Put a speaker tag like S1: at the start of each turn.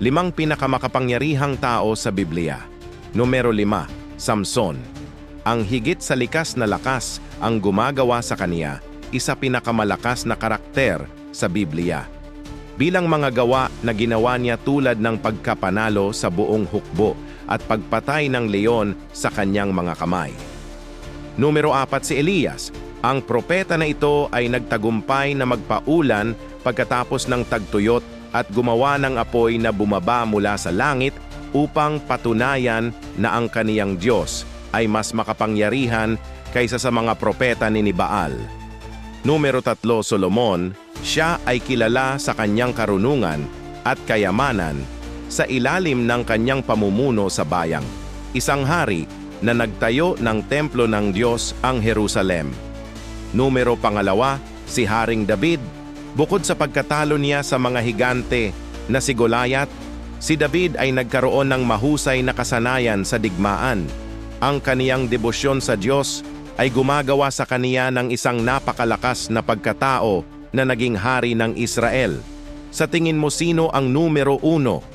S1: 5 pinakamakapangyarihang tao sa Biblia. Numero 5, Samson. Ang higit sa likas na lakas ang gumagawa sa kaniya, isa pinakamalakas na karakter sa Biblia. Bilang mga gawa na ginawa niya tulad ng pagkapanalo sa buong hukbo at pagpatay ng leon sa kanyang mga kamay. Numero 4, si Elias. Ang propeta na ito ay nagtagumpay na magpaulan pagkatapos ng tagtuyot at gumawa ng apoy na bumaba mula sa langit upang patunayan na ang kaniyang Diyos ay mas makapangyarihan kaysa sa mga propeta ni Baal. Numero 3, Solomon. Siya ay kilala sa kanyang karunungan at kayamanan sa ilalim ng kanyang pamumuno sa bayang. Isang hari na nagtayo ng templo ng Diyos ang Jerusalem. Numero 2, si Haring David. Bukod sa pagkatalo niya sa mga higante na si Goliath, si David ay nagkaroon ng mahusay na kasanayan sa digmaan. Ang kaniyang debosyon sa Diyos ay gumagawa sa kaniya ng isang napakalakas na pagkatao na naging hari ng Israel. Sa tingin mo, sino ang numero 1